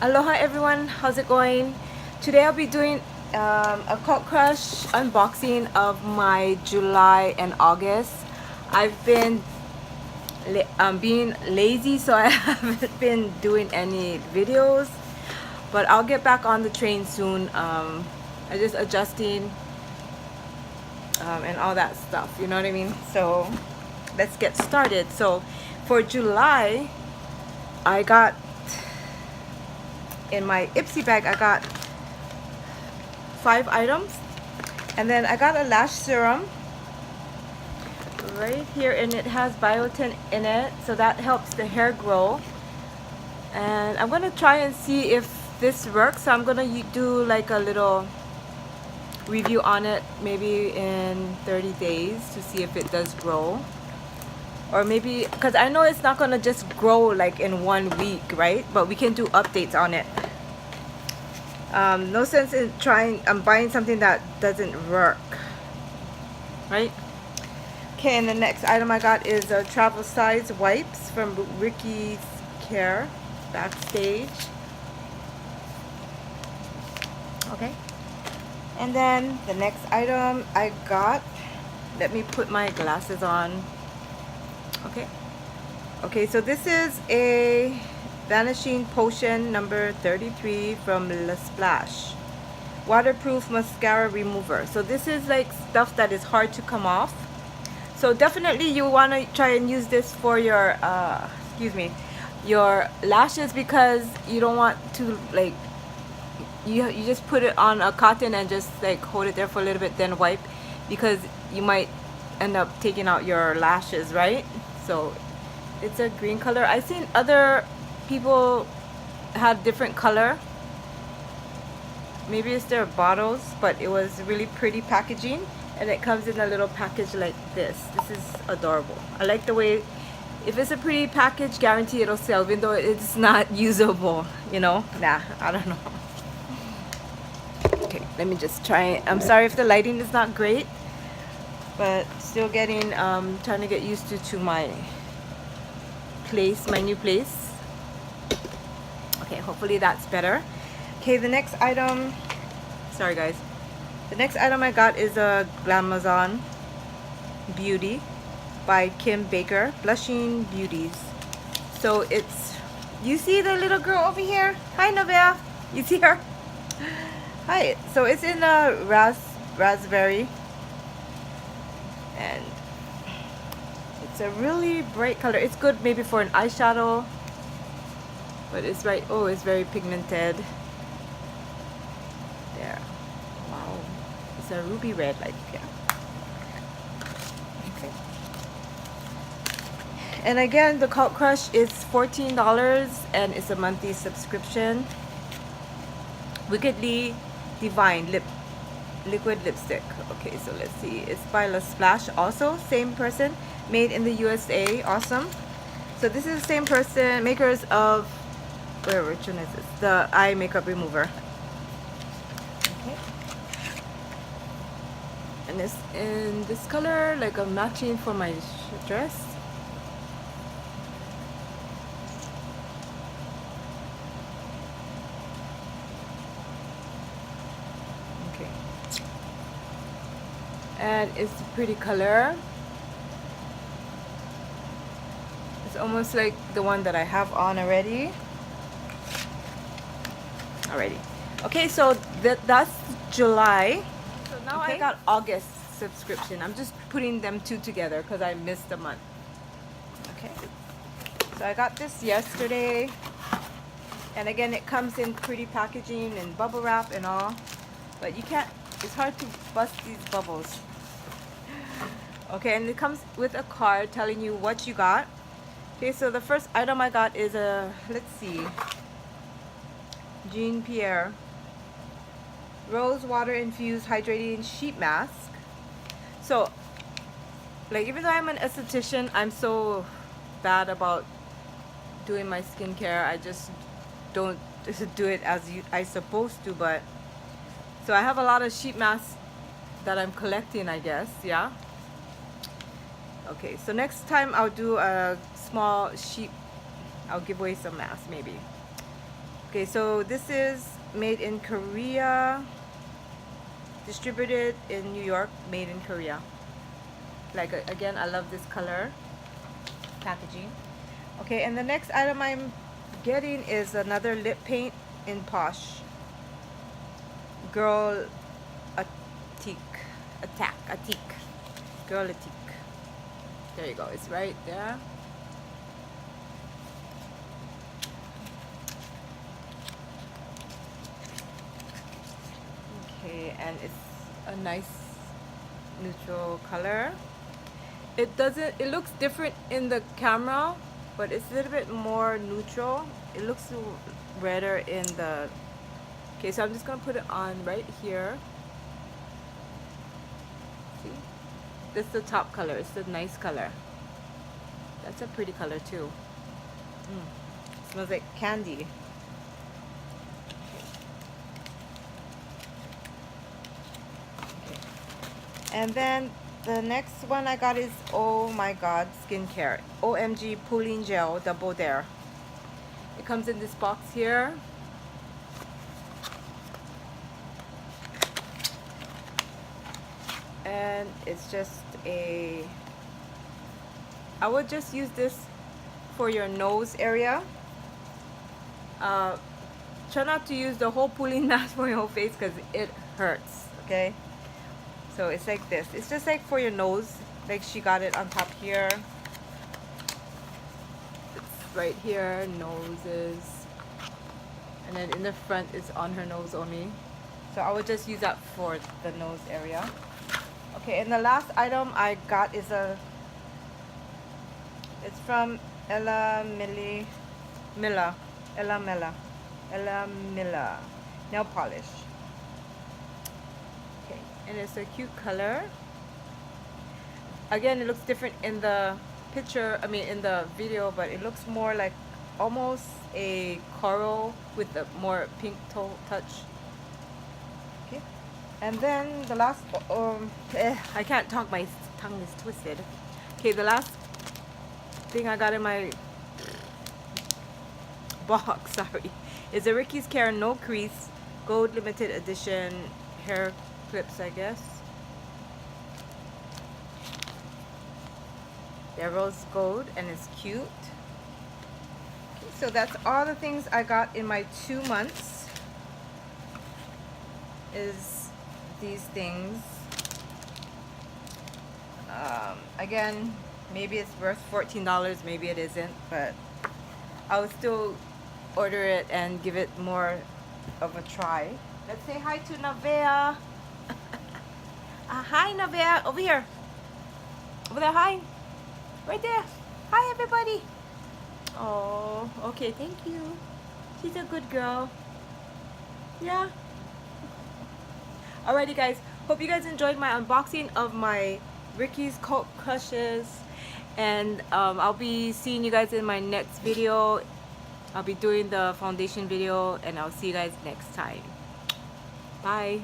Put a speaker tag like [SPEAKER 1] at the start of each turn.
[SPEAKER 1] Aloha everyone, how's it going? Today I'll be doing a Cult Crush unboxing of my July and August. I've been being lazy, so I haven't been doing any videos, but I'll get back on the train soon. I'm just adjusting and all that stuff, you know what I mean? So let's get started. So for July, I got in my Ipsy bag, I got 5 items, and then I got a lash serum right here, and it has biotin in it, so that helps the hair grow. And I'm gonna try and see if this works, so I'm gonna do like a little review on it maybe in 30 days to see if it does grow, or maybe because I know it's not gonna just grow like in 1 week, right? But we can do updates on it. No sense in I'm buying something that doesn't work, right? Okay, and the next item I got is a travel size wipes from Ricky's Care Backstage. Okay, and then the next item I got, let me put my glasses on. Okay, so this is a Vanishing Potion number 33 from La Splash waterproof mascara remover. So this is like stuff that is hard to come off, so definitely you want to try and use this for your your lashes, because you don't want to like you just put it on a cotton and just like hold it there for a little bit, then wipe, because you might end up taking out your lashes, right? So it's a green color. I've seen other people have different color, maybe it's their bottles, but it was really pretty packaging, and it comes in a little package like this. This is adorable. I like the way, if it's a pretty package, guarantee it'll sell, even though it's not usable, you know. Nah, I don't know. Okay, let me just try. I'm sorry if the lighting is not great, but still getting trying to get used to my place, my new place. Okay, hopefully that's better. Okay, the next item, sorry guys, the next item I got is a Glamazon Beauty by Kim Baker Blushing Beauties. So it's, you see the little girl over here? Hi Nabea, you see her? Hi. So it's in a raspberry, and it's a really bright color. It's good maybe for an eyeshadow, but it's right, oh, it's very pigmented there. Wow, it's a ruby red, like, yeah. Okay, and again, the Cult Crush is $14, and it's a monthly subscription. Wickedly Divine liquid lipstick. Okay, so let's see, it's by La Splash, also same person, made in the USA. Awesome. So this is the same person, makers of, which one is this, the eye makeup remover. Okay, and it's in this color, like a matching for my dress. Okay, and it's a pretty color. It's almost like the one that I have on already. Okay, so that's July. So now I got August subscription. I'm just putting them two together because I missed a month. Okay, so I got this yesterday, and again, it comes in pretty packaging and bubble wrap and all, but you can't, it's hard to bust these bubbles. Okay, and it comes with a card telling you what you got. Okay, so the first item I got is a, let's see, Jean Pierre rose water infused hydrating sheet mask. So like, even though I'm an esthetician, I'm so bad about doing my skincare. I just don't do it as I supposed to. But so I have a lot of sheet masks that I'm collecting, I guess. Yeah. Okay, so next time I'll do a small sheet, I'll give away some masks maybe. Okay, so this is made in Korea, distributed in New York, made in Korea. Like again, I love this color packaging. Okay, and the next item I'm getting is another lip paint in Posh. Girl Atik. Girl Atik. There you go, it's right there. Okay, and it's a nice neutral color. It looks different in the camera, but it's a little bit more neutral. It looks redder in the... Okay, so I'm just gonna put it on right here. See? This is the top color. It's a nice color. That's a pretty color too. Smells like candy. Okay. And then the next one I got is, oh my god, skincare. OMG Pooling Gel Double Dare. It comes in this box here. And it's just a... I would just use this for your nose area. Try not to use the whole pooling mask for your whole face because it hurts, okay? So it's like this. It's just like for your nose. Like she got it on top here. It's right here, noses. And then in the front is on her nose only. So I would just use that for the nose area. Okay, and the last item I got is it's from Ella Milla nail polish. Okay, and it's a cute color. Again, it looks different in the picture, I mean in the video, but it looks more like almost a coral with a more pink touch. Okay, and then the last I can't talk, my tongue is twisted. Okay, the last thing I got in my box, sorry, is a Ricky's Care No Crease Gold Limited Edition hair clips, I guess. They're rose gold and it's cute. Okay, so that's all the things I got in my 2 months. Is these things. Again, maybe it's worth $14, maybe it isn't, but I would still order it and give it more of a try. Let's say hi to Navea. Hi Navea, over here. Over there, hi. Right there. Hi everybody. Oh, okay, thank you. She's a good girl. Yeah. Alrighty guys, hope you guys enjoyed my unboxing of my Ricky's Cult Crushes. And I'll be seeing you guys in my next video. I'll be doing the foundation video and I'll see you guys next time. Bye.